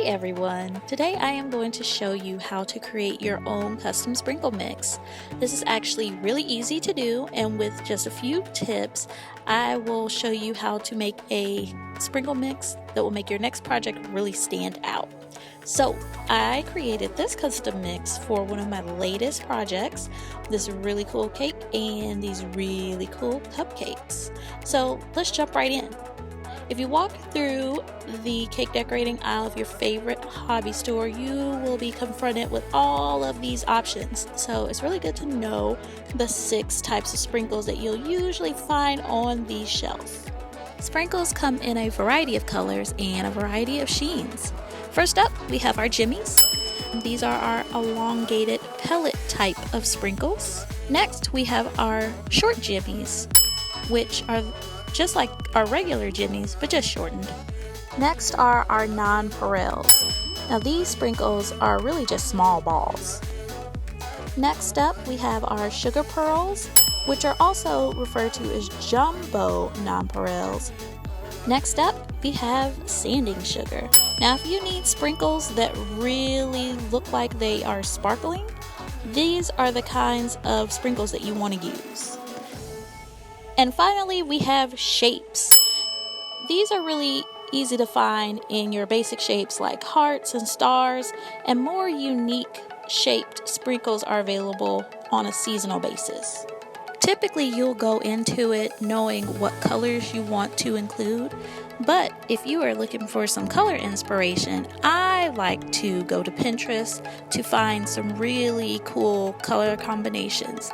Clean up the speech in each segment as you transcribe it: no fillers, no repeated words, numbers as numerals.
everyone! Today I am going to show you how to create your own custom sprinkle mix. This is actually really easy to do, and with just a few tips I will show you how to make a sprinkle mix that will make your next project really stand out. So I created this custom mix for one of my latest projects, this really cool cake and these really cool cupcakes. So let's jump right in. If you walk through the cake decorating aisle of your favorite hobby store, you will be confronted with all of these options. So it's really good to know the 6 types of sprinkles that you'll usually find on these shelves. Sprinkles come in a variety of colors and a variety of sheens. First up, we have our Jimmies. These are our elongated pellet type of sprinkles. Next, we have our short Jimmies, which are just like our regular Jimmies, but just shortened. Next are our nonpareils. Now these sprinkles are really just small balls. Next up, we have our sugar pearls, which are also referred to as jumbo nonpareils. Next up, we have sanding sugar. Now if you need sprinkles that really look like they are sparkling, these are the kinds of sprinkles that you want to use. And finally, we have shapes. These are really easy to find in your basic shapes like hearts and stars, and more unique shaped sprinkles are available on a seasonal basis. Typically, you'll go into it knowing what colors you want to include, but if you are looking for some color inspiration, I like to go to Pinterest to find some really cool color combinations.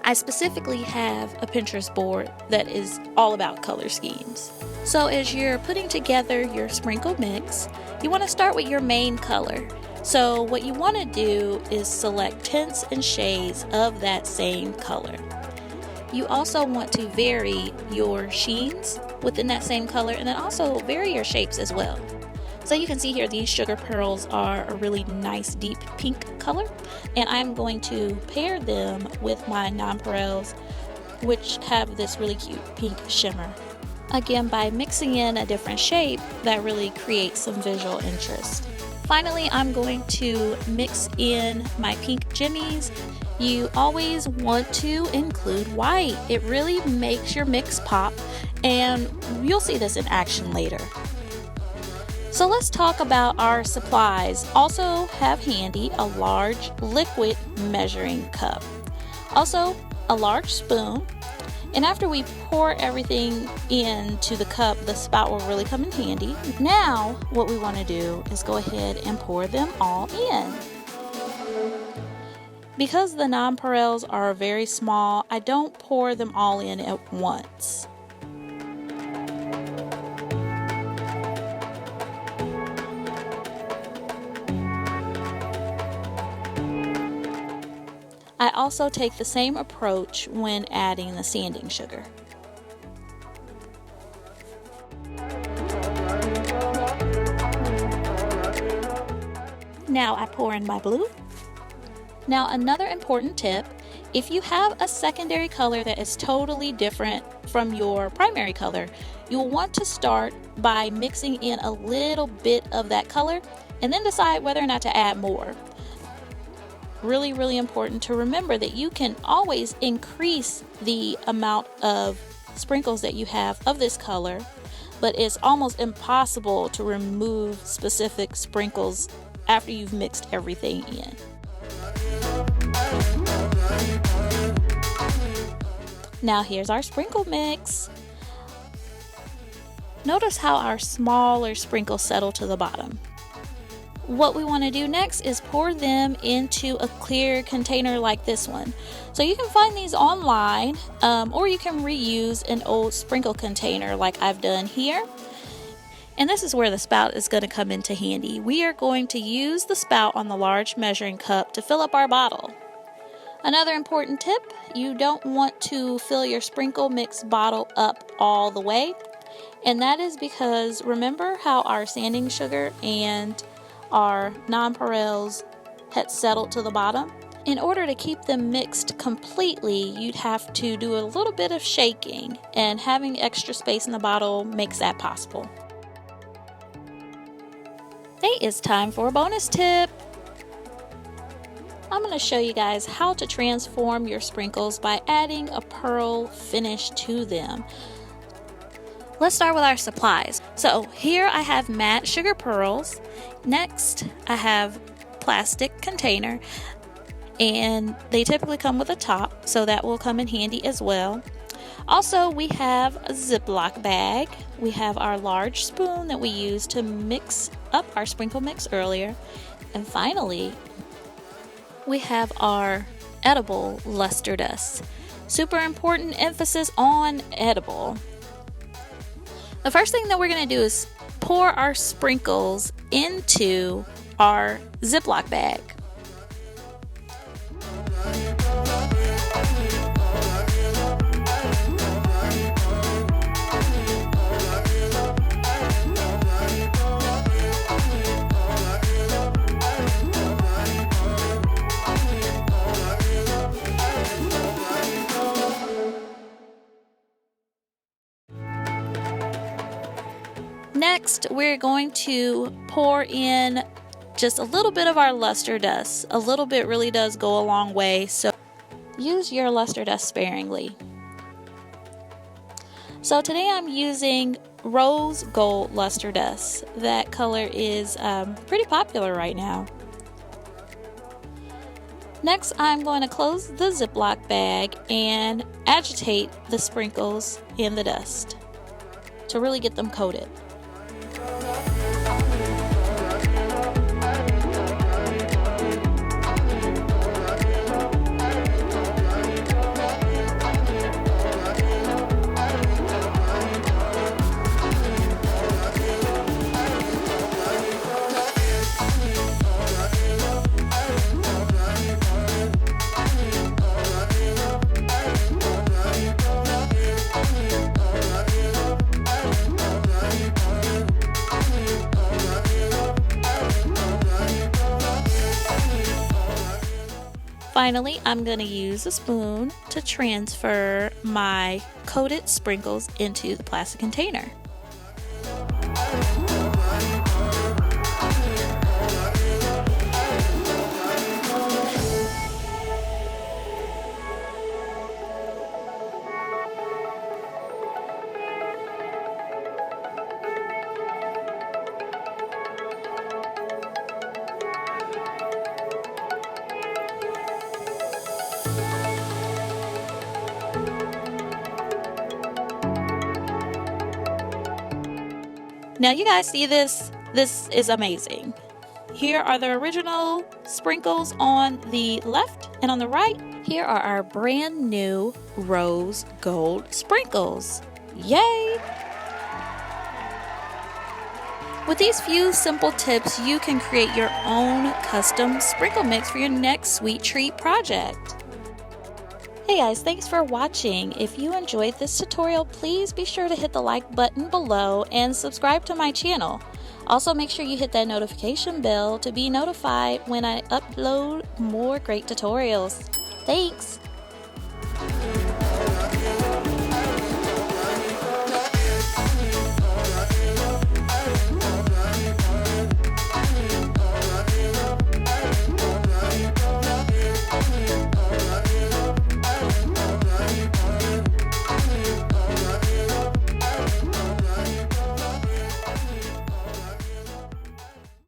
I specifically have a Pinterest board that is all about color schemes. So as you're putting together your sprinkle mix, you want to start with your main color. So what you want to do is select tints and shades of that same color. You also want to vary your sheens within that same color, and then also vary your shapes as well. So you can see here these sugar pearls are a really nice deep pink color, and I'm going to pair them with my nonpareils, which have this really cute pink shimmer. Again, by mixing in a different shape, that really creates some visual interest. Finally, I'm going to mix in my pink Jimmies. You always want to include white. It really makes your mix pop, and you'll see this in action later. So let's talk about our supplies. Also have handy a large liquid measuring cup. Also a large spoon. And after we pour everything into the cup, the spout will really come in handy. Now what we want to do is go ahead and pour them all in. Because the nonpareils are very small, I don't pour them all in at once. I also take the same approach when adding the sanding sugar. Now I pour in my blue. Now another important tip, if you have a secondary color that is totally different from your primary color, you'll want to start by mixing in a little bit of that color and then decide whether or not to add more. Really important to remember that you can always increase the amount of sprinkles that you have of this color, but it's almost impossible to remove specific sprinkles after you've mixed everything in. Now here's our sprinkle mix. Notice how our smaller sprinkles settle to the bottom. What we want to do next is pour them into a clear container like this one. So you can find these online, or you can reuse an old sprinkle container like I've done here. And this is where the spout is going to come into handy. We are going to use the spout on the large measuring cup to fill up our bottle. Another important tip, you don't want to fill your sprinkle mix bottle up all the way. And that is because remember how our sanding sugar and our nonpareils had settled to the bottom? In order to keep them mixed completely, you'd have to do a little bit of shaking, and having extra space in the bottle makes that possible. Hey, it's time for a bonus tip. I'm going to show you guys how to transform your sprinkles by adding a pearl finish to them. Let's start with our supplies. So here I have matte sugar pearls. Next I have plastic container, and they typically come with a top, so that will come in handy as well. Also, we have a Ziploc bag. We have our large spoon that we used to mix up our sprinkle mix earlier. And finally, we have our edible luster dust. Super important emphasis on edible. The first thing that we're going to do is pour our sprinkles into our Ziploc bag. Next, we're going to pour in just a little bit of our luster dust. A little bit really does go a long way, so use your luster dust sparingly. So today I'm using rose gold luster dust. That color is pretty popular right now. Next, I'm going to close the Ziploc bag and agitate the sprinkles in the dust to really get them coated. Finally, I'm going to use a spoon to transfer my coated sprinkles into the plastic container. Now you guys see this? This is amazing. Here are the original sprinkles on the left, and on the right, here are our brand new rose gold sprinkles. Yay! With these few simple tips, you can create your own custom sprinkle mix for your next sweet treat project. Hey guys, thanks for watching. If you enjoyed this tutorial, please be sure to hit the like button below and subscribe to my channel. Also, make sure you hit that notification bell to be notified when I upload more great tutorials. Thanks!